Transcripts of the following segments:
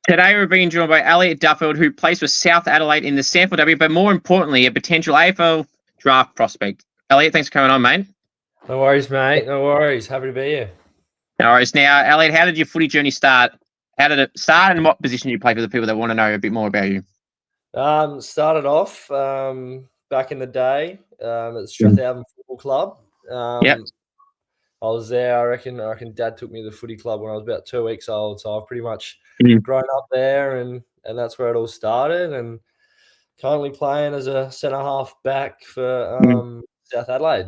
Today we're being joined by Elliot Duffield, who plays for South Adelaide in the SANFL W, but more importantly, a potential AFL draft prospect. Elliot, thanks for coming on, mate. No worries, mate. No worries. Happy to be here. No worries. Now, Elliot, how did your footy journey start? How did it start, and what position you play for the people that want to know a bit more about you? Started off back in the day at South Adelaide Football Club. Yep. I was there. I reckon Dad took me to the footy club when I was about 2 weeks old. So I've pretty much grown up there, and that's where it all started. And currently playing as a centre half back for South Adelaide.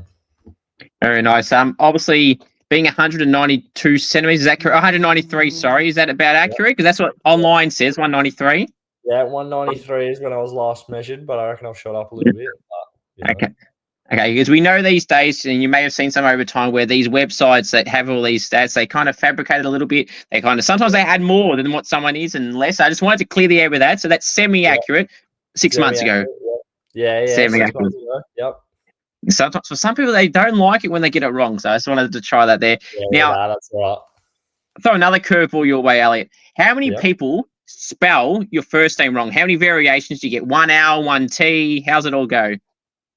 Very nice. Obviously being 192 centimeters, is that correct? 193, sorry, is that about accurate? Because that's what online says, 193. Yeah, 193 is when I was last measured, but I reckon I've shot up a little bit. But, Okay, because we know these days, and you may have seen some over time, where these websites that have all these stats, they kind of fabricate it a little bit. They kind of sometimes they add more than what someone is and less. I just wanted to clear the air with that. So that's semi-accurate. 6 months ago. Yeah. Semi-accurate. Yep. Sometimes for some people they don't like it when they get it wrong. So I just wanted to try that there. Now that's right. Throw another curveball your way, Elliot. How many people spell your first name wrong? How many variations do you get? 1 L, 1 T? How's it all go?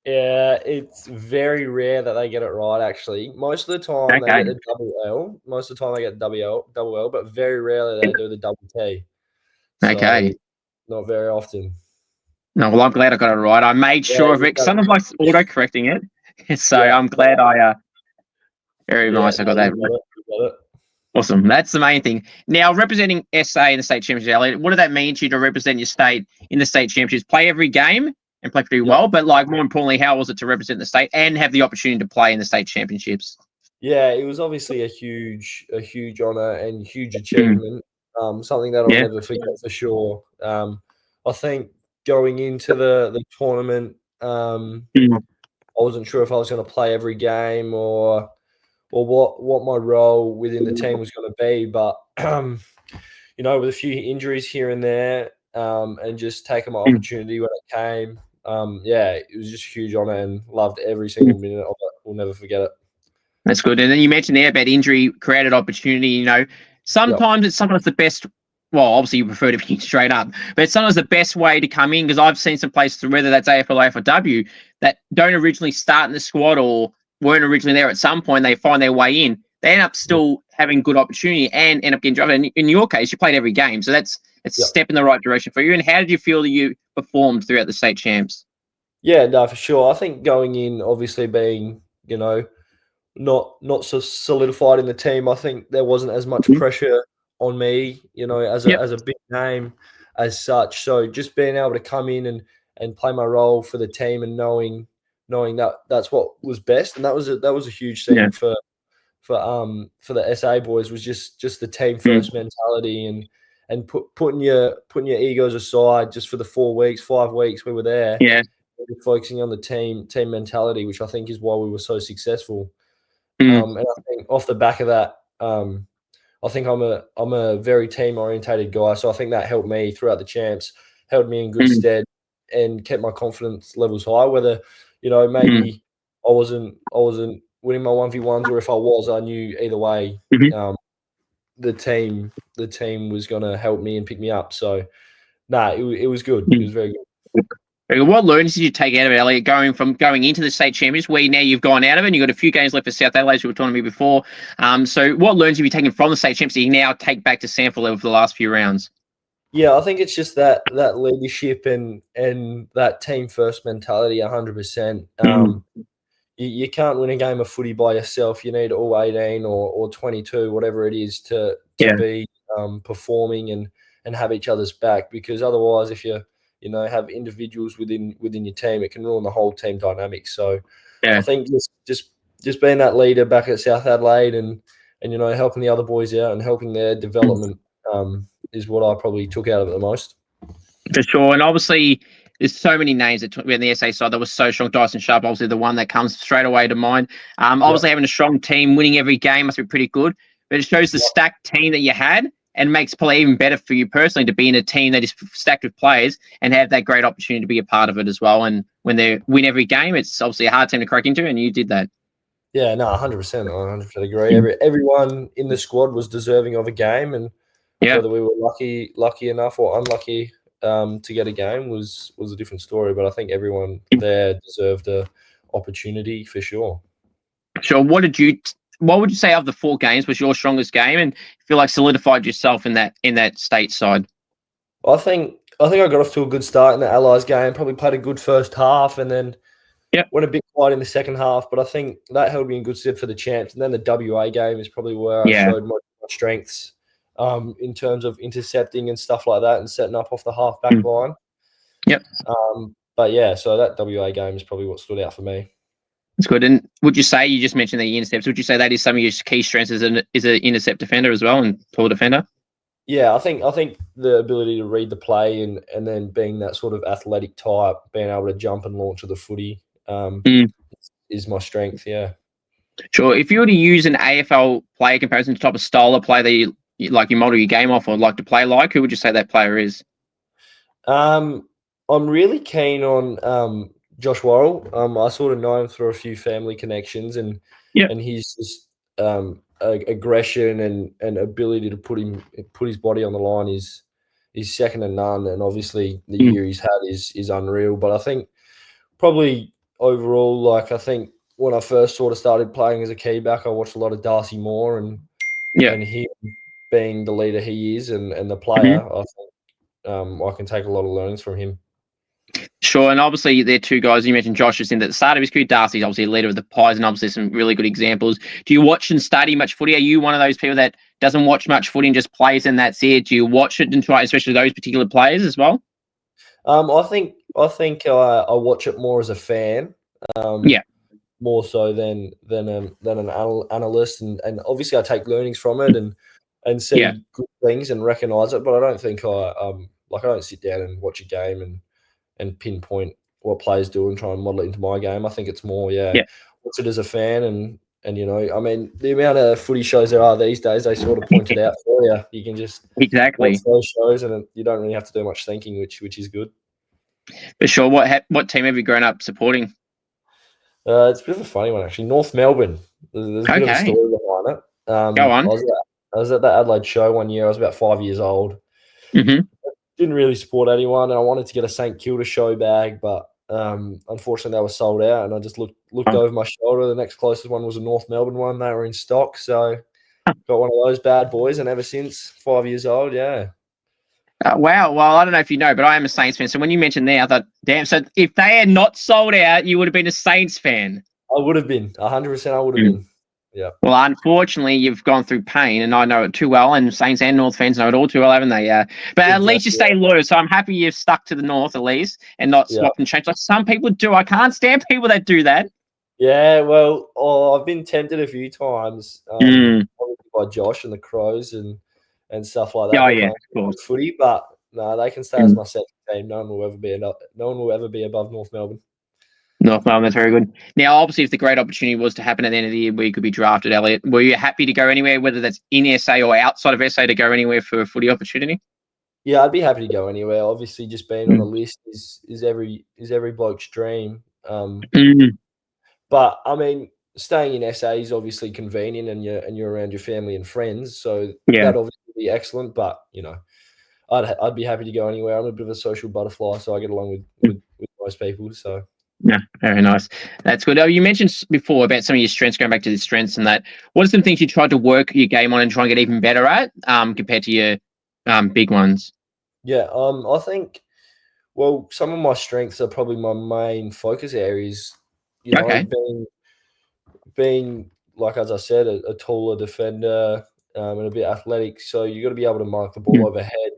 Yeah, it's very rare that they get it right, actually. Most of the time they get the double L. Most of the time they get double L, but very rarely they do the double T. So not very often. No, well, I'm glad I got it right. I made sure of it. Sometimes like auto-correcting it. So I'm glad I very nice I got that. You got it. Awesome. That's the main thing. Now, representing SA in the state championship, Elliot, what did that mean to you to represent your state in the state championships? Play every game and play pretty well, but like more importantly, how was it to represent the state and have the opportunity to play in the state championships? Yeah, it was obviously a huge honour and huge achievement. Something that I'll never forget for sure. I think going into the tournament, I wasn't sure if I was going to play every game or what my role within the team was going to be. But with a few injuries here and there, and just taking my opportunity when it came, it was just a huge honour and loved every single minute of it. We'll never forget it. That's good. And then you mentioned there about injury created opportunity. Sometimes it's sometimes the best. Well, obviously you prefer to be straight up, but it's sometimes the best way to come in, because I've seen some places, whether that's AFL or AFL W, that don't originally start in the squad or weren't originally there at some point. They find their way in. They end up still having good opportunity and end up getting drafted. And in your case, you played every game, so it's a step in the right direction for you. And how did you feel that you performed throughout the state champs? Yeah, no, for sure. I think going in, obviously being, not so solidified in the team, I think there wasn't as much pressure on me, as a big name as such. So just being able to come in and play my role for the team and knowing that that's what was best, and that was a huge thing for the SA boys, was just the team first mentality and putting your egos aside just for the 5 weeks we were there. Yeah. Focusing on the team mentality, which I think is why we were so successful. And I think off the back of that, I think I'm a very team orientated guy, so I think that helped me throughout the champs, held me in good stead, and kept my confidence levels high. Whether maybe I wasn't winning my 1v1s, or if I was, I knew either way the team was going to help me and pick me up. So it was good. It was very good. What learnings did you take out of it, Elliot, going into the state championships, where now you've gone out of it and you've got a few games left for South Adelaide, as you were talking to me before. So what learnings have you taken from the state championships that you now take back to SANFL level for the last few rounds? Yeah, I think it's just that leadership and that team first mentality, 100%. You can't win a game of footy by yourself. You need all 18 or 22, whatever it is, to be performing and have each other's back, because otherwise, if you have individuals within your team, it can ruin the whole team dynamic. So I think just being that leader back at South Adelaide and helping the other boys out and helping their development is what I probably took out of it the most. For sure. And obviously there's so many names that in the SA side that was so strong. Dyson Sharp, obviously the one that comes straight away to mind. Obviously having a strong team, winning every game must be pretty good, but it shows the stacked team that you had, and makes probably even better for you personally to be in a team that is stacked with players and have that great opportunity to be a part of it as well. And when they win every game, it's obviously a hard team to crack into, and you did that. Yeah, no, 100%. I 100% agree. Everyone in the squad was deserving of a game, and Yeah. Whether we were lucky enough or unlucky to get a game was a different story. But I think everyone there deserved a opportunity for sure. Sure. What would you say of the 4 games was your strongest game, and feel like solidified yourself in that state side? I think I got off to a good start in the Allies game. Probably played a good first half, and then went a bit quiet in the second half. But I think that held me in good stead for the champs. And then the WA game is probably where I showed my strengths in terms of intercepting and stuff like that, and setting up off the half back line. Yep. But yeah, so that WA game is probably what stood out for me. That's good. And would you say, you just mentioned the intercepts, would you say that is some of your key strengths as an intercept defender as well, and tall defender? Yeah, I think the ability to read the play and then being that sort of athletic type, being able to jump and launch with the footy is my strength, yeah. Sure. If you were to use an AFL player comparison to type of style of play that you model your game off or like to play like, who would you say that player is? I'm really keen on Josh Worrell. I sort of know him through a few family connections, and he's just aggression and ability to put his body on the line is second to none. And obviously the year he's had is unreal. But I think probably overall, like I think when I first sort of started playing as a keyback, I watched a lot of Darcy Moore and him being the leader he is and the player. I think I can take a lot of learnings from him. Sure, and obviously they're 2 guys. You mentioned Josh just in at the start of his career. Darcy's obviously a leader of the Pies, and obviously some really good examples. Do you watch and study much footy? Are you one of those people that doesn't watch much footy and just plays and that's it? Do you watch it and try, especially those particular players as well? I think I watch it more as a fan. More so than an analyst, and obviously I take learnings from it and see good things and recognise it. But I don't think I don't sit down and watch a game and pinpoint what players do and try and model it into my game. I think it's more watch it as a fan and you know, I mean, the amount of footy shows there are these days, they sort of point it out for you. You can just watch those shows and you don't really have to do much thinking, which is good. For sure. What team have you grown up supporting? It's a bit of a funny one, actually. North Melbourne. There's a bit of a story behind it. Go on. I was at the Adelaide show one year. I was about 5 years old. Mm-hmm. Didn't really support anyone, and I wanted to get a St Kilda show bag, but unfortunately they were sold out. And I just looked over my shoulder. The next closest one was a North Melbourne one. They were in stock, so got one of those bad boys. And ever since 5 years old, wow. Well, I don't know if you know, but I am a Saints fan. So when you mentioned there, I thought, damn. So if they had not sold out, you would have been a Saints fan. I would have been 100%. I would have been. Yeah. Well, unfortunately, you've gone through pain, and I know it too well. And Saints and North fans know it all too well, haven't they? But at least you stay loyal. So I'm happy you've stuck to the North at least, and not swapped and changed like some people do. I can't stand people that do that. Yeah, well, I've been tempted a few times by Josh and the Crows and stuff like that. Oh yeah, of course. Footy, but no, they can stay as my second team. No one will ever be above North Melbourne. North Melbourne, that's very good. Now, obviously, if the great opportunity was to happen at the end of the year where you could be drafted, Elliot, were you happy to go anywhere, whether that's in SA or outside of SA, to go anywhere for a footy opportunity? Yeah, I'd be happy to go anywhere. Obviously, just being on a list is every bloke's dream. But I mean, staying in SA is obviously convenient, and you're around your family and friends, so that'd obviously be excellent. But you know, I'd be happy to go anywhere. I'm a bit of a social butterfly, so I get along with most people. So. Yeah, very nice. That's good. You mentioned before about some of your strengths, going back to the strengths and that. What are some things you tried to work your game on and try and get even better at compared to your big ones? Yeah, I think, well, some of my strengths are probably my main focus areas. You know, being like, as I said, a taller defender and a bit athletic. So you got to be able to mark the ball overhead.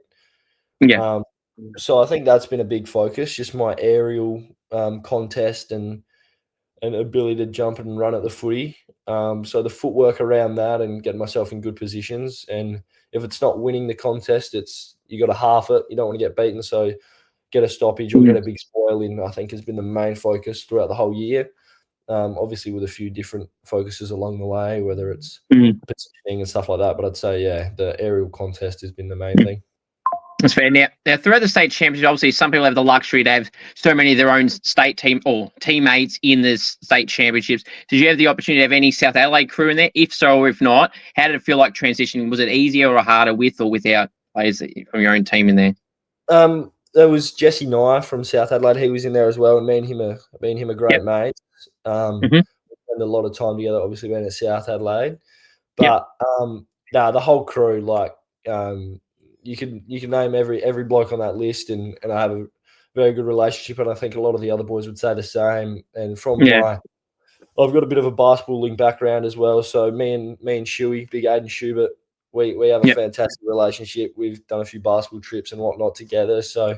Yeah. So I think that's been a big focus, just my aerial contest and ability to jump and run at the footy. So the footwork around that and getting myself in good positions. And if it's not winning the contest, you got to half it. You don't want to get beaten. So get a stoppage or get a big spoil in, I think, has been the main focus throughout the whole year. Obviously with a few different focuses along the way, whether it's positioning and stuff like that. But I'd say, the aerial contest has been the main thing. That's fair. Now, throughout the state championship, obviously, some people have the luxury to have so many of their own state team or teammates in the state championships. Did you have the opportunity to have any South Adelaide crew in there? If so, or if not, how did it feel like transitioning? Was it easier or harder with or without players from your own team in there? There was Jesse Nye from South Adelaide. He was in there as well, and me and him are great mates. We spend a lot of time together, obviously being at South Adelaide. But the whole crew, like you can name every bloke on that list, and I have a very good relationship, and I think a lot of the other boys would say the same. And I've got a bit of a basketballing background as well, so me and Shuey, big Aiden Schubert, we have a fantastic relationship. We've done a few basketball trips and whatnot together. So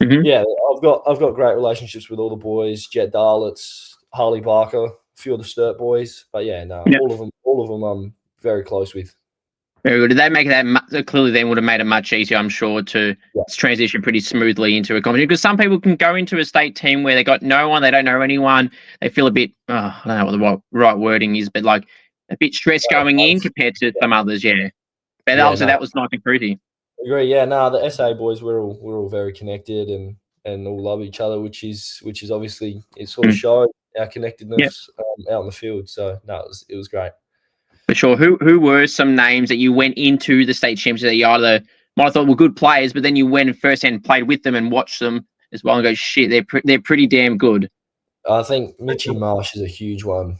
I've got great relationships with all the boys, Jet Darlitz, Harley Barker, a few of the Sturt boys. But all of them I'm very close with. Very good. Did they make that clearly? Then would have made it much easier, I'm sure, to transition pretty smoothly into a competition. Because some people can go into a state team where they got no one, they don't know anyone, they feel a bit, I don't know what the right wording is, but like a bit stressed going in compared to some others. But obviously that was nice and fruity. Agree. The SA boys we're all very connected and all love each other, which is obviously it sort of showed our connectedness out in the field. So it was great. For sure. Who were some names that you went into the state championship that you either might have thought were good players, but then you went and firsthand played with them and watched them as well and go, shit, they're pretty damn good. I think Mitchie Marsh is a huge one.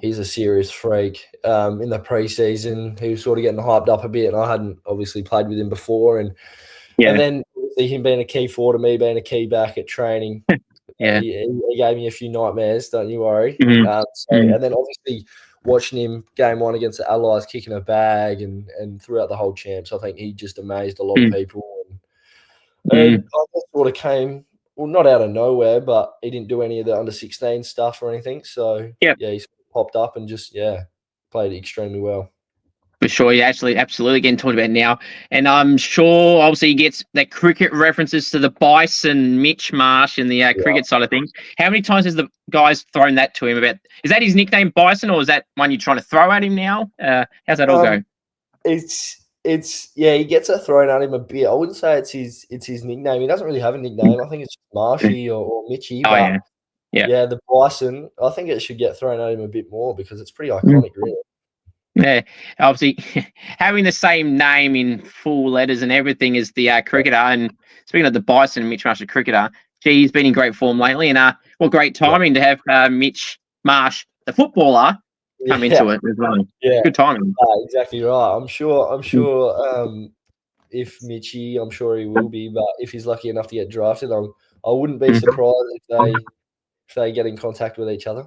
He's a serious freak. In the preseason, he was sort of getting hyped up a bit, and I hadn't obviously played with him before. And then him being a key forward to me, being a key back at training, he gave me a few nightmares. Don't you worry. And then obviously watching him game one against the Allies, kicking a bag, and throughout the whole champs, I think he just amazed a lot of people. And I just sort of came. Well, not out of nowhere, but he didn't do any of the under-16 stuff or anything. So, he sort of popped up and just, played extremely well. For sure, absolutely getting talked about now. And I'm sure, obviously, he gets the cricket references to the Bison, Mitch Marsh, and the cricket side of things. How many times has the guys thrown that to him about? Is that his nickname, Bison, or is that one you're trying to throw at him now? How's that all go? He gets it thrown at him a bit. I wouldn't say it's his nickname. He doesn't really have a nickname. I think it's Marshy or Mitchy. The Bison. I think it should get thrown at him a bit more because it's pretty iconic, really. Yeah, obviously having the same name in full letters and everything as the cricketer. And speaking of the Bison, Mitch Marsh, the cricketer, he's been in great form lately. And great timing to have Mitch Marsh, the footballer, come into it as well. Yeah, good timing. Exactly right. I'm sure. If Mitchy, I'm sure he will be. But if he's lucky enough to get drafted, I wouldn't be surprised if they get in contact with each other.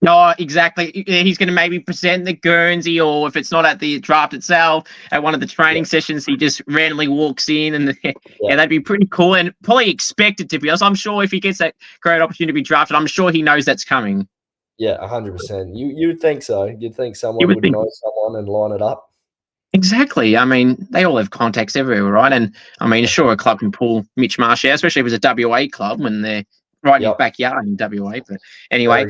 No, exactly. He's going to maybe present the Guernsey, or if it's not at the draft itself, at one of the training sessions, he just randomly walks in, and that'd be pretty cool and probably expected to be honest. I'm sure if he gets that great opportunity to be drafted, I'm sure he knows that's coming. Yeah, 100%. You would think so. You'd think someone would know someone and line it up. Exactly. I mean, they all have contacts everywhere, right? And I mean, sure, a club can pull Mitch Marsh out, especially if it's a WA club when they're right in your backyard in WA. But anyway,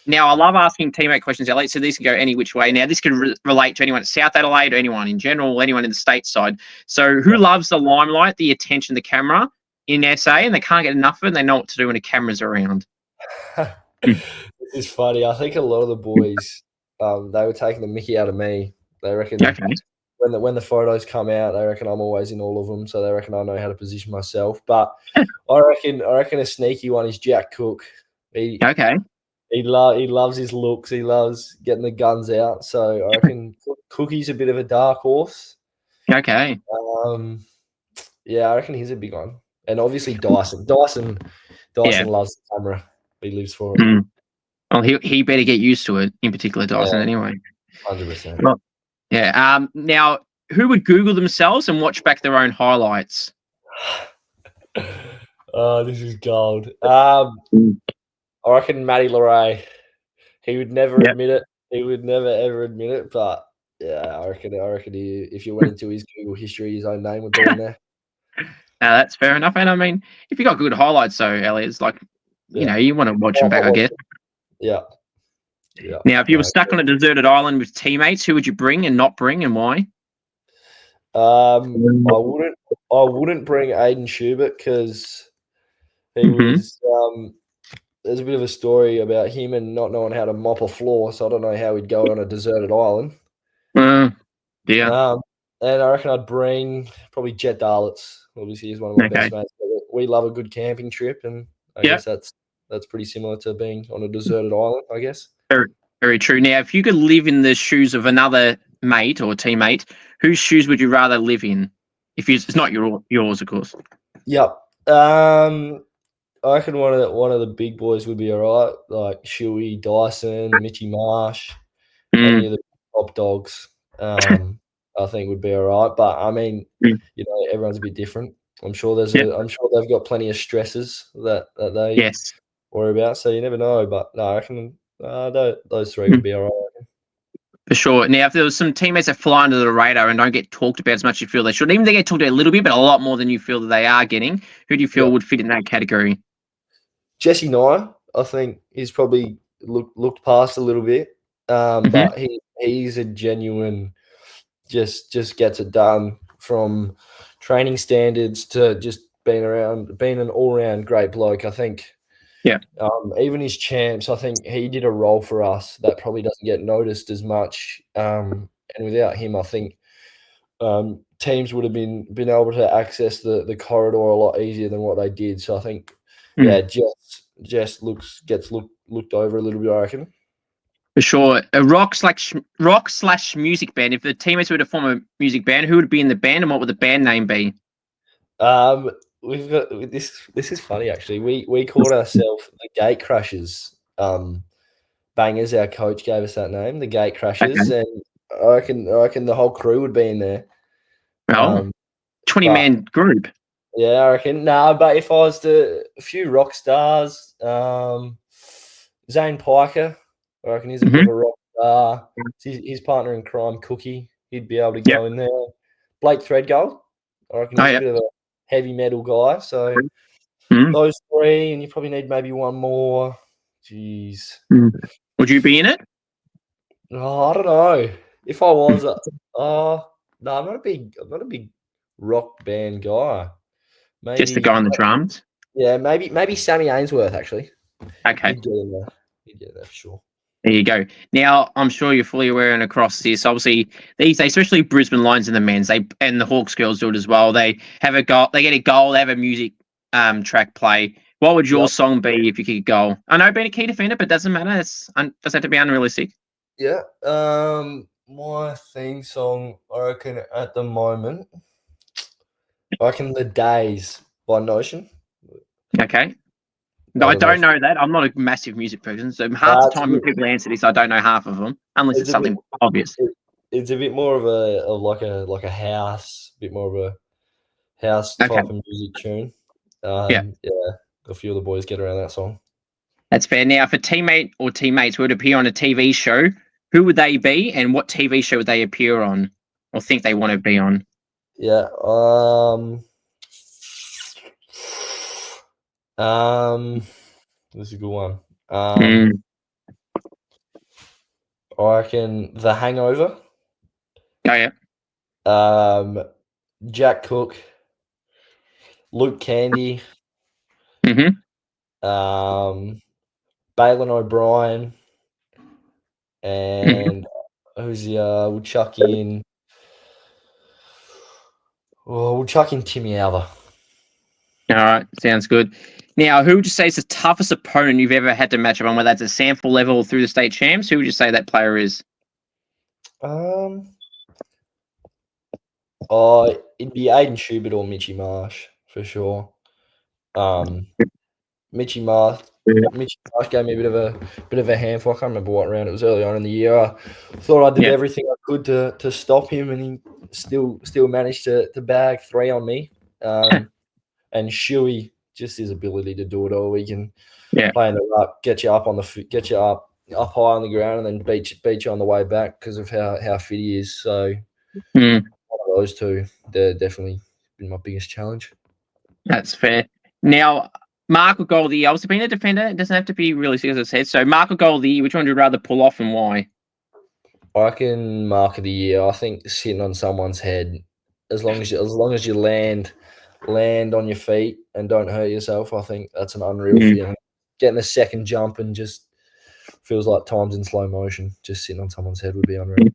now, I love asking teammate questions, Elliot, so these can go any which way. Now, this can relate to anyone at South Adelaide or anyone in general, anyone in the stateside. So who loves the limelight, the attention, the camera in SA, and they can't get enough of it, and they know what to do when the camera's around? This is funny. I think a lot of the boys, they were taking the mickey out of me. They reckon when the photos come out, they reckon I'm always in all of them, so they reckon I know how to position myself. But I reckon a sneaky one is Jack Cook. He loves his looks. He loves getting the guns out. So I reckon Cookie's a bit of a dark horse. Okay. I reckon he's a big one. And obviously Dyson. Dyson loves the camera. He lives for it. Well, he better get used to it, in particular Dyson anyway. 100%. Well, now, who would Google themselves and watch back their own highlights? Oh, this is gold. I reckon Matty Leray. He would never admit it. He would never ever admit it. But I reckon if you went into his Google history, his own name would be in there. That's fair enough. And I mean, if you got good highlights, though, Elliot, it's like you want to watch them back, I guess. Yeah. Now, if you were stuck on a deserted island with teammates, who would you bring and not bring, and why? I wouldn't bring Aiden Schubert because he was. There's a bit of a story about him and not knowing how to mop a floor, so I don't know how he'd go on a deserted island. Yeah. And I reckon I'd bring probably Jet Darlitz. Obviously, he's one of my best mates. We love a good camping trip, and I guess that's pretty similar to being on a deserted island, I guess. Very, very true. Now, if you could live in the shoes of another mate or teammate, whose shoes would you rather live in? If it's not yours, of course. Yep. I reckon one of the big boys would be all right, like Shuey, Dyson, Mitchy Marsh, any of the top dogs. I think would be all right. But I mean, everyone's a bit different. I'm sure I'm sure they've got plenty of stresses that they worry about. So you never know. But no, I reckon those three would be all right. For sure. Now, if there was some teammates that fly under the radar and don't get talked about as much as you feel they should, even if they get talked about a little bit, but a lot more than you feel that they are getting, who do you feel would fit in that category? Jesse Nye, I think he's probably looked past a little bit, but he's a genuine, just gets it done from training standards to just being an all-round great bloke. I think, even his champs, I think he did a role for us that probably doesn't get noticed as much. And without him, I think teams would have been able to access the corridor a lot easier than what they did. So I think, Jess gets looked over a little bit, I reckon. For sure. A rock/music band. If the teammates were to form a music band, who would be in the band and what would the band name be? We've got this is funny actually. We called ourselves the Gate Crashers. Bangers, our coach, gave us that name, the Gate Crashers, and I reckon the whole crew would be in there. 20-man group. Yeah, I reckon. But if I was a few rock stars, Zane Piker, I reckon he's a bit of a rock star. His partner in crime, Cookie, he'd be able to go in there. Blake Threadgold, I reckon he's a bit of a heavy metal guy. So those three, and you probably need maybe one more. Jeez. Would you be in it? Oh, I don't know. If I was, no, I'm not a big rock band guy. Maybe just the guy on the drums. Yeah, maybe Sammy Ainsworth actually. Okay, he'd get there for sure. There you go. Now, I'm sure you're fully aware and across this. Obviously, these days, especially Brisbane Lions and the men's, and the Hawks girls do it as well. They have a goal. They get a goal. They have a music track play. What would your song be if you kick a goal? I know being a key defender, but it doesn't matter. It doesn't have to be unrealistic. Yeah. My theme song, I reckon, at the moment, The Days by Notion. Okay. No, I don't know that. I'm not a massive music person, so half the time when people answer this, I don't know half of them, unless it's something obvious. It's a bit more of a house, bit more of a house type of music tune. Yeah, a few of the boys get around that song. That's fair. Now, if a teammate or teammates would appear on a TV show, who would they be, and what TV show would they appear on, or think they want to be on? Yeah. This is a good one. I reckon The Hangover. Oh yeah. Jack Cook, Luke Candy, Balin O'Brien, and who's the we'll chuck in Timmy Alva. All right, sounds good. Now, who would you say is the toughest opponent you've ever had to match up on, whether that's a SANFL level or through the state champs? Who would you say that player is? It'd be Aiden Schubert or Mitchy Marsh for sure. Mitchy Marsh gave me a bit of a handful. I can't remember what round it was early on in the year. I thought I did everything I could to stop him, and he still managed to bag 3 on me. And Shuey, just his ability to do it all. He can play in the ruck, get you up high on the ground, and then beat you on the way back because of how fit he is. So one of those two, they're definitely been my biggest challenge. That's fair. Now, Mark or Goldie, obviously being a defender, it doesn't have to be realistic, as I said. So Mark or Goldie, which one would you rather pull off and why? I reckon Mark of the Year. I think sitting on someone's head as long as you land on your feet and don't hurt yourself, I think that's an unreal feeling. Getting a second jump and just feels like time's in slow motion. Just sitting on someone's head would be unreal.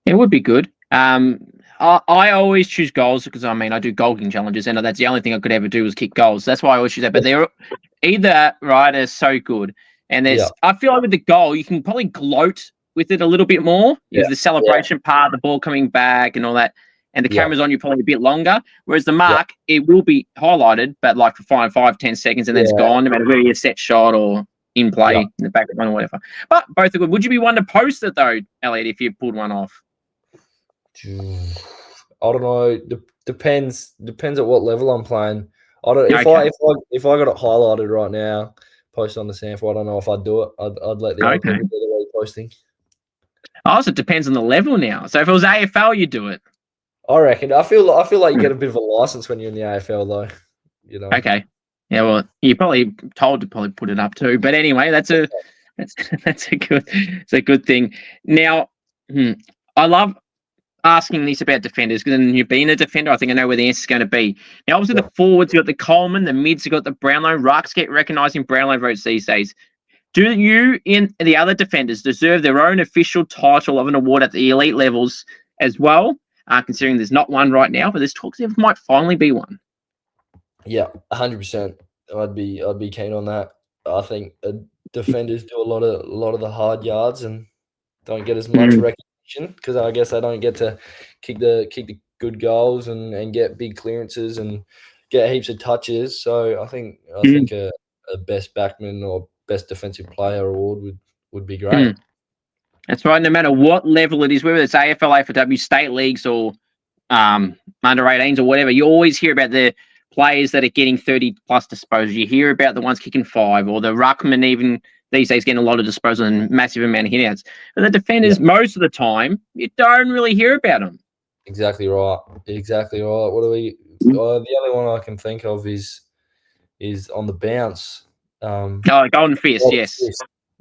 It would be good. I always choose goals because I do goal kicking challenges, and that's the only thing I could ever do was kick goals. That's why I always choose that. But they're either right are so good, and I feel like with the goal you can probably gloat with it a little bit more. There's the celebration part, the ball coming back, and all that, and the camera's on you probably a bit longer. Whereas the mark, it will be highlighted, but like for 5-10 seconds, and then it's gone, no matter whether you're set shot or in play in the background or whatever. But both are good. Would you be one to post it though, Elliot, if you pulled one off? I don't know. Depends at what level I'm playing. I don't. If I got it highlighted right now, post on the SANFL. I don't know if I'd do it. I'd let the other people do the reposting. Oh, so it depends on the level now. So if it was AFL, you'd do it. I reckon. I feel like you get a bit of a license when you're in the AFL, though. You know. Okay. Yeah. Well, you're probably told to probably put it up too. But anyway, that's a good thing. Now, I love asking this about defenders because then you've been a defender. I think I know where the answer is going to be. Now, obviously, the forwards, you got the Coleman, the mids, you got the Brownlow. Rucks get recognised in Brownlow votes these days. Do you in the other defenders deserve their own official title of an award at the elite levels as well? Considering there's not one right now, but there's talks there might finally be one. Yeah, 100%. I'd be keen on that. I think defenders do a lot of the hard yards and don't get as much recognition because I guess they don't get to kick the good goals and get big clearances and get heaps of touches. So I think a best backman or best defensive player award would be great. That's right. No matter what level it is, whether it's AFL, AFLW, state leagues, or under 18s or whatever, you always hear about the players that are getting 30 plus disposals. You hear about the ones kicking 5, or the ruckman even these days getting a lot of disposals and massive amount of hitouts. But the defenders, most of the time, you don't really hear about them. Exactly right. What do we? The only one I can think of is on the bounce. Golden Fist, yes.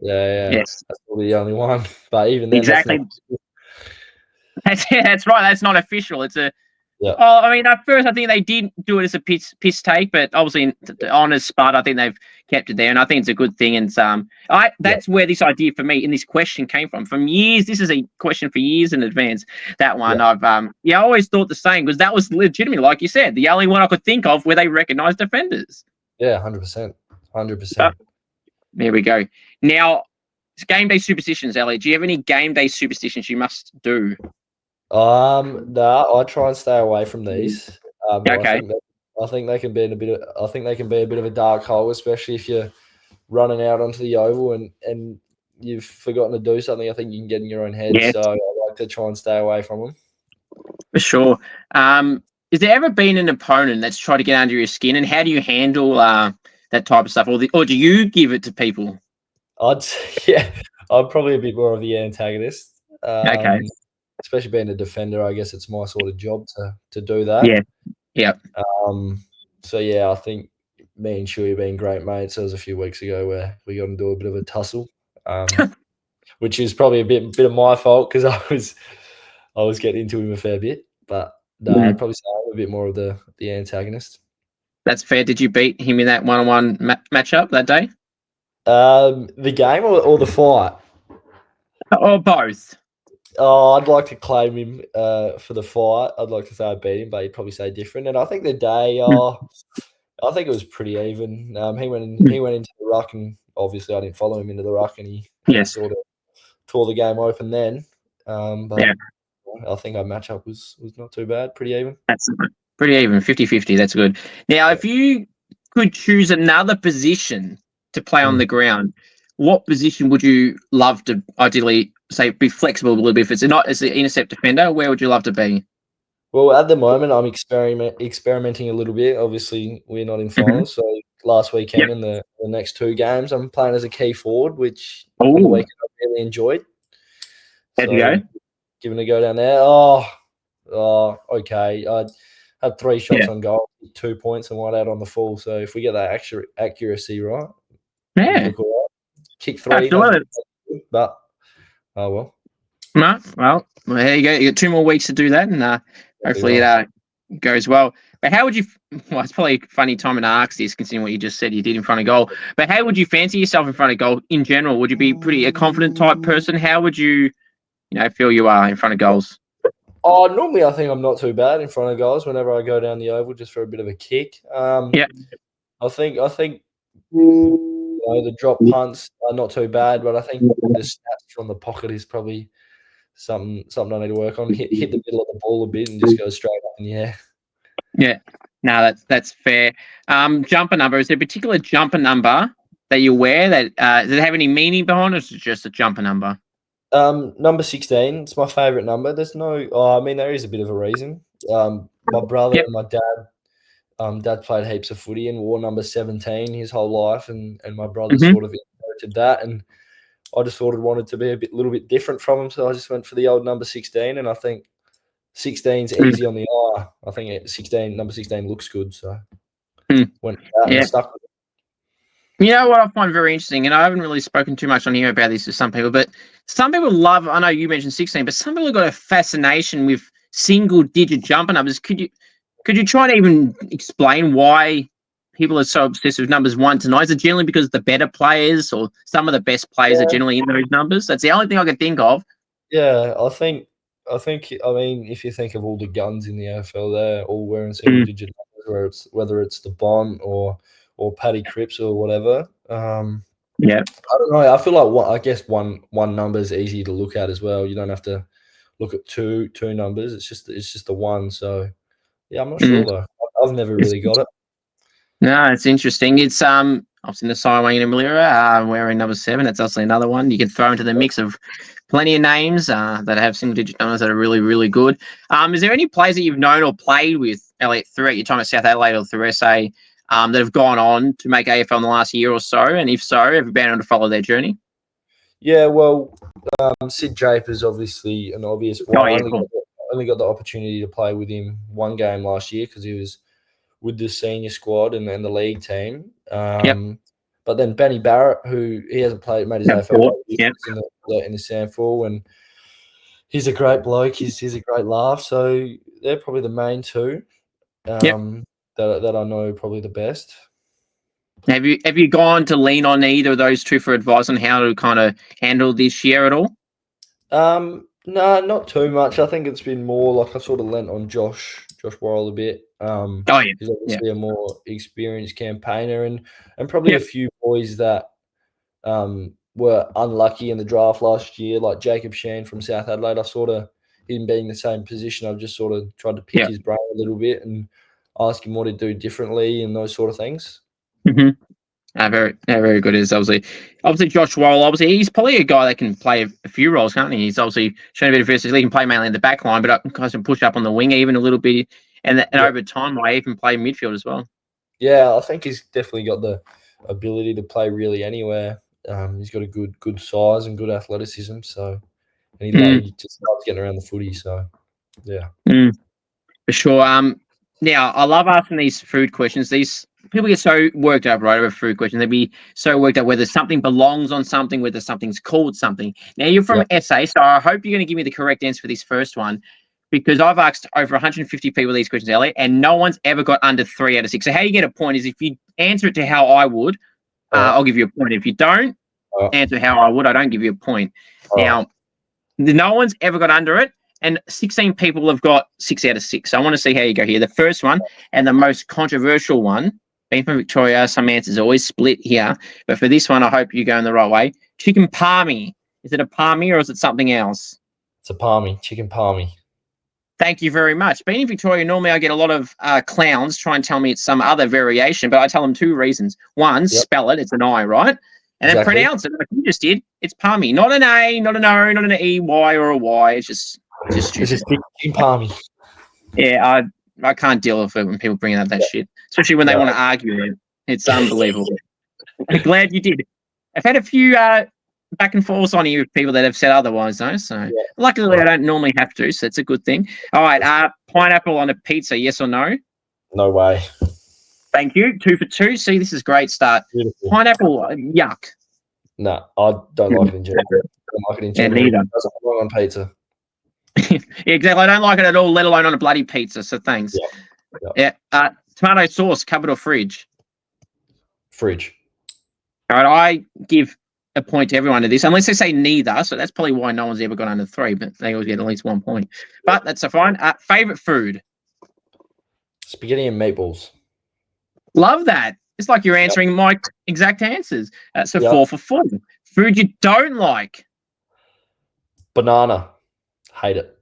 Yeah. Yes. That's probably the only one. But even then, exactly. That's right. That's not official. It's a. Yeah. Oh, I mean, at first I think they did do it as a piss take, but obviously on a spot, I think they've kept it there, and I think it's a good thing. And that's where this idea for me in this question came from years. This is a question for years in advance. That one I've I always thought the same because that was legitimately, like you said, the only one I could think of where they recognised defenders. Yeah, 100%. There we go. Now, it's game day superstitions, Elliot. Do you have any game day superstitions you must do? No, I try and stay away from these. Okay. I think they can be a bit of a dark hole, especially if you're running out onto the oval and you've forgotten to do something. I think you can get in your own head. Yes. So I like to try and stay away from them. For sure. Has there ever been an opponent that's tried to get under your skin, and how do you handle that type of stuff, or do you give it to people? I'm probably a bit more of the antagonist. Okay. Especially being a defender, I guess it's my sort of job to do that. Yeah. So yeah, I think me and Shuey being great mates. There was a few weeks ago where we got into a bit of a tussle, which is probably a bit of my fault because I was getting into him a fair bit. But no, I'd probably say I'm a bit more of the antagonist. That's fair. Did you beat him in that one-on-one matchup that day? The game or the fight? Or both. Oh, I'd like to claim him for the fight. I'd like to say I beat him, but he'd probably say different. And I think the day, I think it was pretty even. He went into the ruck, and obviously I didn't follow him into the ruck, and he sort of tore the game open then. But I think our matchup was not too bad, pretty even. That's pretty even, 50-50. That's good. Now, if you could choose another position to play on the ground, what position would you love to ideally say be flexible a little bit? If it's not as an intercept defender, where would you love to be? Well, at the moment, I'm experimenting a little bit. Obviously, we're not in finals, so last weekend and the next 2 games, I'm playing as a key forward, which on the weekend I really enjoyed. How'd you go? Giving a go down there. Oh, okay. I had 3 shots on goal, 2 points, and 1 out on the full. So if we get that accuracy right, look all right. Kick 3, but oh well. No, well, there you go. You got 2 more weeks to do that, and Hopefully it goes well. But how would you? Well, it's probably a funny time to ask this, considering what you just said you did in front of goal. But how would you fancy yourself in front of goal in general? Would you be pretty a confident type person? How would you, feel you are in front of goals? Oh, normally I think I'm not too bad in front of goals whenever I go down the oval just for a bit of a kick. Yeah. I think the drop punts are not too bad, but I think the stats from the pocket is probably something I need to work on. Hit the middle of the ball a bit and just go straight up in the air. Yeah. No, that's fair. Jumper number. Is there a particular jumper number that you wear that does it have any meaning behind it, or is it just a jumper number? Number 16. It's my favourite number. There's no. There is a bit of a reason. My brother and my dad. Dad played heaps of footy and wore number 17 his whole life, and my brother sort of inherited that, and I just thought it wanted to be a little bit different from him, so I just went for the old number 16, and I think 16's easy on the eye. I think number 16 looks good, so went for that and stuck with it. You know what I find very interesting, and I haven't really spoken too much on here about this to some people, but some people love, I know you mentioned 16, but some people have got a fascination with single-digit jumper numbers. Could you try and even explain why people are so obsessed with numbers 1 to 9? Is it generally because the better players or some of the best players are generally in those numbers? That's the only thing I can think of. Yeah, I think. If you think of all the guns in the AFL, they're all wearing single-digit numbers, whether it's the Bond or Paddy Cripps or whatever. I don't know. I feel like one number is easy to look at as well. You don't have to look at two numbers. It's just the one. So yeah, I'm not sure though. I've never really got it. No, it's interesting. It's obviously the Siwang and Malira wearing number 7. That's also another one you can throw into the mix of plenty of names that have single-digit numbers that are really, really good. Is there any players that you've known or played with, Elliot, throughout your time at South Adelaide or through SA that have gone on to make AFL in the last year or so? And if so, have you been able to follow their journey? Yeah, well, Sid Draper's obviously an obvious one. I only got the opportunity to play with him one game last year because he was with the senior squad and the league team. But then Benny Barrett, who he hasn't made his AFL in the SANFL, and he's a great bloke. He's a great laugh. So they're probably the main two that I know probably the best. Have you gone to lean on either of those two for advice on how to kind of handle this year at all? No, not too much. I think it's been more like I sort of lent on Josh Worrell a bit. He's obviously a more experienced campaigner and probably a few boys that were unlucky in the draft last year, like Jacob Sheen from South Adelaide. I sort of, him being in the same position, I've just sort of tried to pick his brain a little bit and ask him what he'd do differently and those sort of things. Very, very good. Is obviously Josh Worrell. Obviously, he's probably a guy that can play a few roles, can't he? He's obviously shown a bit of versatility. He can play mainly in the back line, but can push up on the wing even a little bit, and over time, might even play midfield as well. Yeah, I think he's definitely got the ability to play really anywhere. He's got a good size and good athleticism. So, and he just loves getting around the footy. So, yeah, for sure. Now I love asking these food questions. These people get so worked up, right, over food questions. They'd be so worked up whether something belongs on something, whether something's called something. Now, you're from SA, so I hope you're going to give me the correct answer for this first one, because I've asked over 150 people these questions, Elliot, and no one's ever got under 3 out of 6. So how you get a point is if you answer it to how I would, I'll give you a point. If you don't answer how I would, I don't give you a point. Now, no one's ever got under it, and 16 people have got 6 out of 6. So I want to see how you go here. The first one, and the most controversial one, being from Victoria, some answers are always split here. But for this one, I hope you're going the right way. Chicken palmy. Is it a palmy or is it something else? It's a palmy, chicken palmy. Thank you very much. Being in Victoria, normally I get a lot of clowns try and tell me it's some other variation, but I tell them 2 reasons. One, spell it. It's an I, right? And then pronounce it like you just did. It's palmy. Not an A, not an O, not an E, Y, or a Y. It's just chicken palmy. Yeah, I can't deal with it when people bring up that shit, especially when they want to argue it. It's unbelievable. I'm glad you did. I've had a few back and forths on here with people that have said otherwise, though. So luckily, I don't normally have to, so it's a good thing. All right, pineapple on a pizza, yes or no? No way. Thank you. 2 for 2. See, this is a great start. Beautiful. Pineapple, yuck. No, I don't like it in general. I don't like it in general. Neither. It doesn't belong on pizza. Yeah, exactly. I don't like it at all, let alone on a bloody pizza. So thanks. Yeah. Yeah. Tomato sauce, cupboard or fridge? Fridge. All right. I give a point to everyone to this, unless they say neither. So that's probably why no one's ever got under 3, but they always get at least 1 point. But that's a fine. Favorite food? Spaghetti and meatballs. Love that. It's like you're answering my exact answers. That's a 4 for 4. Food you don't like? Banana. Hate it.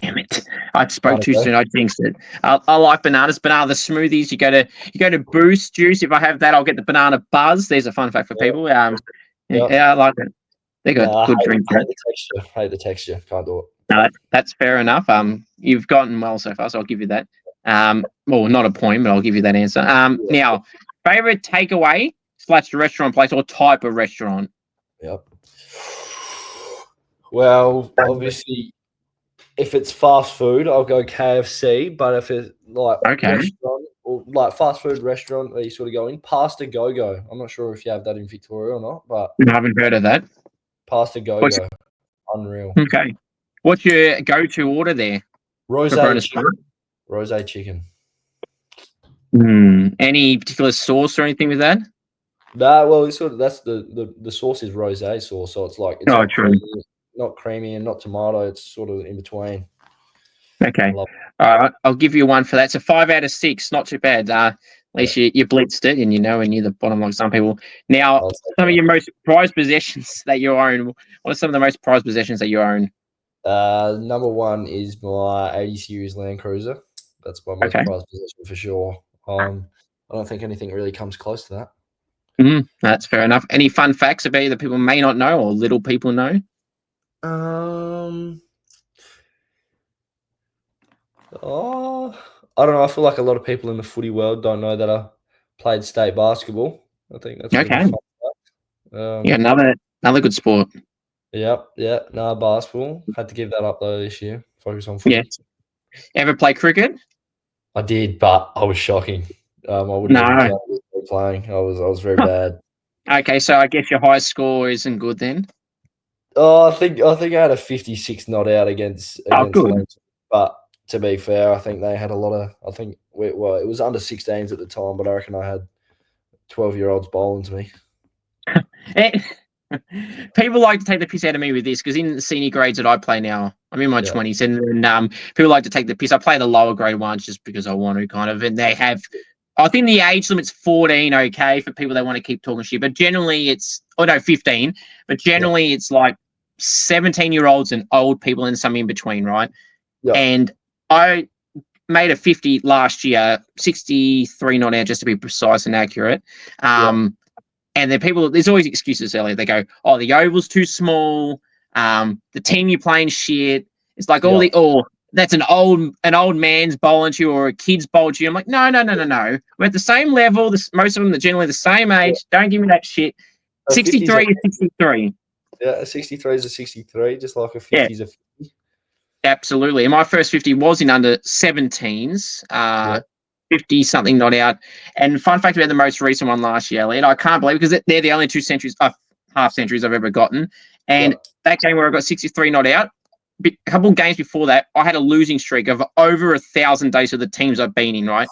Damn it! I spoke too soon. I jinxed it. I like bananas. Banana the smoothies. You go to Boost Juice. If I have that, I'll get the banana buzz. There's a fun fact for people. Yeah, I like it. They got good drinks. Hate the texture. Can't do it. No, that's fair enough. You've gotten well so far, so I'll give you that. Well, not a point, but I'll give you that answer. Now, favorite takeaway / restaurant place or type of restaurant? Yep. Well, obviously, if it's fast food, I'll go KFC. But if it's like restaurant or like fast food restaurant where you sort of go in, Pasta Go-Go. I'm not sure if you have that in Victoria or not, but I haven't heard of that. Pasta Go-Go. Unreal. Okay. What's your go-to order there? Rosé chicken. Any particular sauce or anything with that? Well, it's sort of that's the sauce is rosé sauce, so it's like not creamy and not tomato. It's sort of in between. Okay. All right. I'll give you 1 for that. So 5 out of 6. Not too bad. At least you blitzed it and and you're the bottom like some people. Now, some of your most prized possessions that you own. What are some of the most prized possessions that you own? Number 1 is my 80 series Land Cruiser. That's my most prized possession for sure. I don't think anything really comes close to that. That's fair enough. Any fun facts about you that people may not know or little people know? I don't know. I feel like a lot of people in the footy world don't know that I played state basketball. I think that's really fun fact. Another good sport. Yeah. No, basketball. Had to give that up though this year. Focus on footy. Yeah. Ever play cricket? I did, but I was shocking. I wouldn't even count playing. I was very bad. Okay, so I guess your high score isn't good then. I think I had a 56 not out against good. But to be fair, I think they had a lot of. I think it was under 16s at the time, but I reckon I had 12-year-olds bowling to me. People like to take the piss out of me with this because in the senior grades that I play now, I'm in my 20s, and people like to take the piss. I play the lower grade ones just because I want to, kind of, and they have. I think the age limit's 14, okay, for people that want to keep talking shit. But generally, 15. But generally, it's like 17-year-olds and old people and some in between, right? Yeah. And I made a 50 last year, 63 not out, just to be precise and accurate. And then there's always excuses, Elliot. They go, oh, the oval's too small. The team you're playing shit. It's like that's an old man's bowling to you or a kid's bowling to you. I'm like, no. We're at the same level. Most of them are generally the same age. Don't give me that shit. 63 is 63. Yeah, a 63 is a 63, just like a 50 is a 50. Absolutely. And my first 50 was in under 17s. 50 something not out. And fun fact about the most recent one last year, Elliot, I can't believe it because they're the only 2 half centuries I've ever gotten. And that game where I got 63 not out, a couple of games before that, I had a losing streak of over 1,000 days of the teams I've been in, right?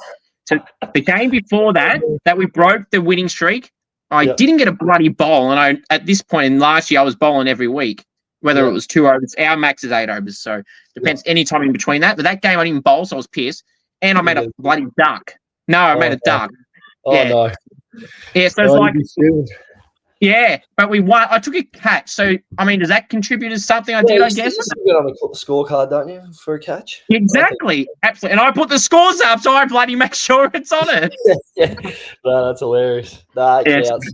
So the game before that we broke the winning streak, I didn't get a bloody bowl. And at this point in last year, I was bowling every week, whether it was 2 overs. Our max is 8 overs. So depends any time in between that. But that game I didn't bowl, so I was pissed. And I made a bloody duck. No, I made a duck. No. Yeah, so it's like... Yeah, but we won. I took a catch. So, I mean, does that contribute to something I did, I guess? You get on a scorecard, don't you, for a catch? Exactly. Absolutely. And I put the scores up, so I bloody make sure it's on it. No, that's hilarious. That counts.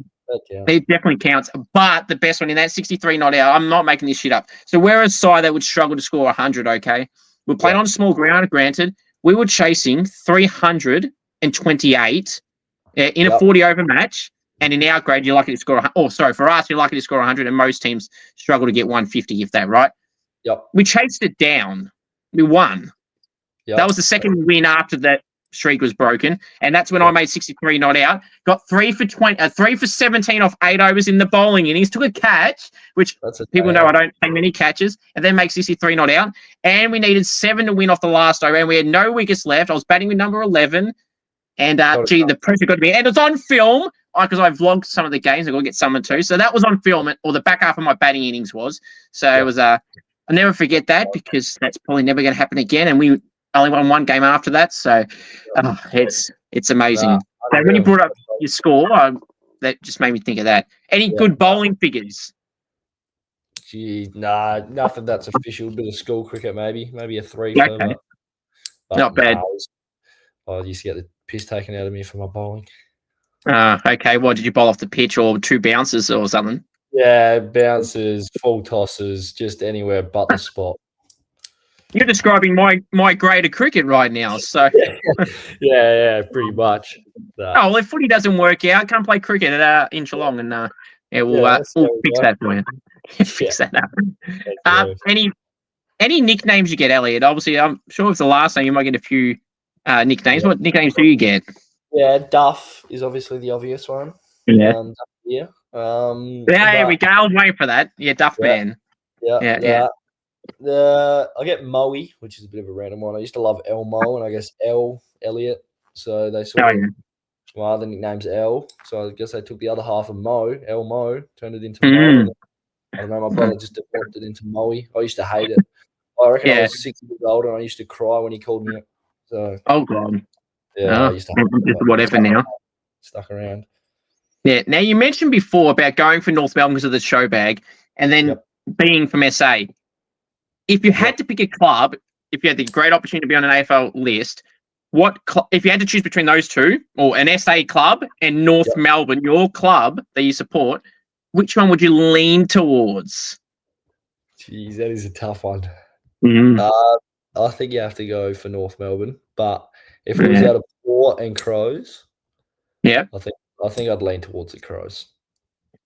It definitely counts. But the best one in that, 63 not out, I'm not making this shit up. So we're a side that would struggle to score 100, okay? We're playing on a small ground, granted. We were chasing 328 in a 40-over match. And in our grade, you're lucky to score. For us, you're lucky to score 100, and most teams struggle to get 150, if that, right? Yep. We chased it down. We won. Yep. That was the second win after that streak was broken, and that's when I made 63 not out. Got 3 for 17 off 8 overs in the bowling innings. Took a catch, which people know I don't take many catches, and then make 63 not out. And we needed 7 to win off the last over, and we had no wickets left. I was batting with number 11, and the pressure got to me, and it was on film because I vlogged some of the games. I got to get some too, so that was on film, or the back half of my batting innings was. So it was I'll never forget that because that's probably never going to happen again. And we only won 1 game after that. So it's amazing. So when you brought up your score, that just made me think of that. Any good bowling figures? Gee, nah, nothing that's official. Bit of school cricket, maybe a 3 Okay. for Not bad. I used to get the piss taken out of me for my bowling. Okay. What did you bowl off the pitch or 2 bounces or something? Yeah, bounces, full tosses, just anywhere but the spot. You're describing my grade of cricket right now. So yeah, pretty much. well, if footy doesn't work out, come play cricket at Inchilong, and we'll fix that for you. Fix that up. Any nicknames you get, Elliot? Obviously, I'm sure if the last name you might get a few nicknames. What nicknames do you get? Yeah, Duff is obviously the obvious one. Yeah. There we go. I was waiting for that. Yeah, Duff Man. Yeah. I get Moe, which is a bit of a random one. I used to love Elmo, and I guess Elliot. So they sort of my other nickname's L. So I guess they took the other half of Elmo, turned it into Mo. And I don't know, my brother just developed it into Moe. I used to hate it. I reckon I was 6 years old and I used to cry when he called me up. So God. Yeah, I used to hate it. Whatever now. Stuck around. Yeah. Now you mentioned before about going for North Melbourne because of the show bag, and then being from SA. If you had to pick a club, if you had the great opportunity to be on an AFL list, if you had to choose between those two, or an SA club and North Melbourne, your club that you support, which one would you lean towards? Jeez, that is a tough one. Mm-hmm. I think you have to go for North Melbourne, but if it was out of Port and Crows, I think I'd lean towards the Crows.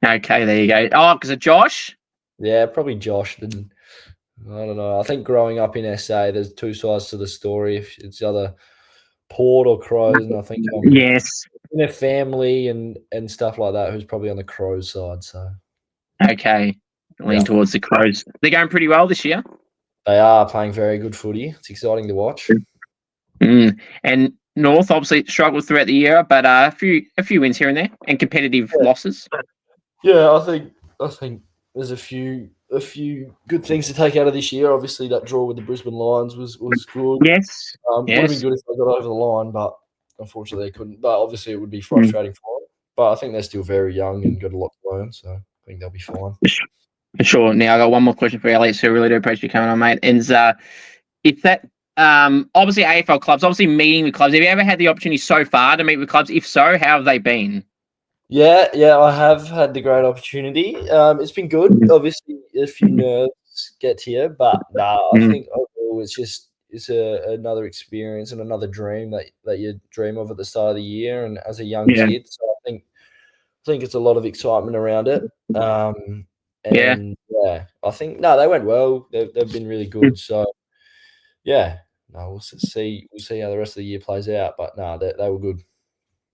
Okay, there you go. Oh, because of Josh? Yeah, probably Josh. I don't know. I think growing up in SA, there's 2 sides to the story. If it's either Port or Crows, and I think in a family and stuff like that, who's probably on the Crows side. So lean towards the Crows. They're going pretty well this year. They are playing very good footy. It's exciting to watch. And North obviously struggled throughout the year, but a few wins here and there and competitive losses. Yeah, I think there's a few good things to take out of this year. Obviously, that draw with the Brisbane Lions was good. Yes. Would have been good if they got over the line, but unfortunately they couldn't. But obviously, it would be frustrating for them. But I think they're still very young and got a lot to learn, so I think they'll be fine. For sure. Now, I got one more question for you, Elliot, so I really do appreciate you coming on, mate. And if that obviously AFL clubs, obviously meeting with clubs, have you ever had the opportunity so far to meet with clubs? If so, how have they been? Yeah, I have had the great opportunity. It's been good. Obviously, a few nerves get to you, but I think overall it's another experience and another dream that you dream of at the start of the year and as a young kid. So I think it's a lot of excitement around it. I think they went well. They've been really good. So we'll see how the rest of the year plays out. But they were good.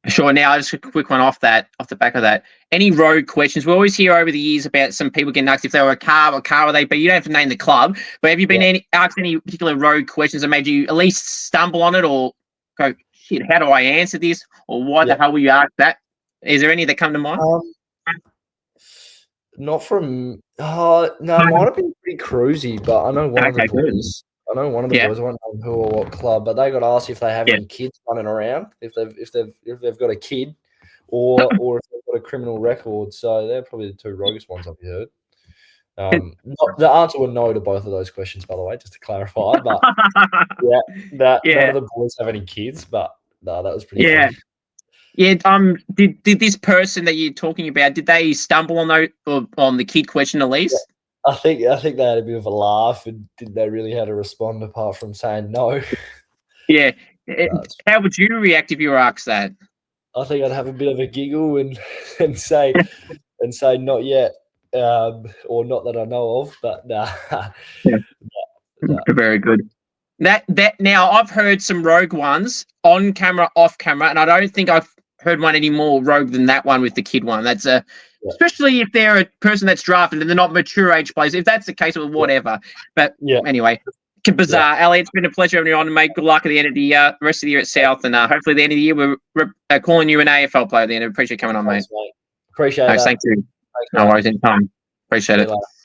Sure. Now, just a quick one off the back of that. Any road questions? We always hear over the years about some people getting asked if they were a car, what car were they? But you don't have to name the club. But have you been asked any particular road questions that made you at least stumble on it or go, shit, how do I answer this? Or why the hell were you asked that? Is there any that come to mind? Not from it might have been pretty cruisy, but I know one of the boys. I won't know who or what club, but they got asked if they have any kids running around, if they've got a kid, or if they've got a criminal record. So they're probably the 2 roguest ones I've heard. The answer was no to both of those questions, by the way, just to clarify. But none of the boys have any kids, but that was pretty funny. Yeah. Did this person that you're talking about, did they stumble on the kid question at least? Yeah. I think they had a bit of a laugh and didn't know really how to respond apart from saying no. Yeah. How would you react if you were asked that? I think I'd have a bit of a giggle and say not yet, or not that I know of, but nah. Very good. That now I've heard some rogue ones on camera, off camera, and I don't think I've heard one any more rogue than that one with the kid one. That's especially if they're a person that's drafted and they're not mature age players. If that's the case, well, whatever. But anyway, bizarre. Elliot, it's been a pleasure having you on, and mate, good luck at the end of the rest of the year at South, and hopefully at the end of the year we're calling you an AFL player at the end. I appreciate you coming on, mate. Appreciate that. Thank you. Thanks, no worries, anytime. Appreciate it.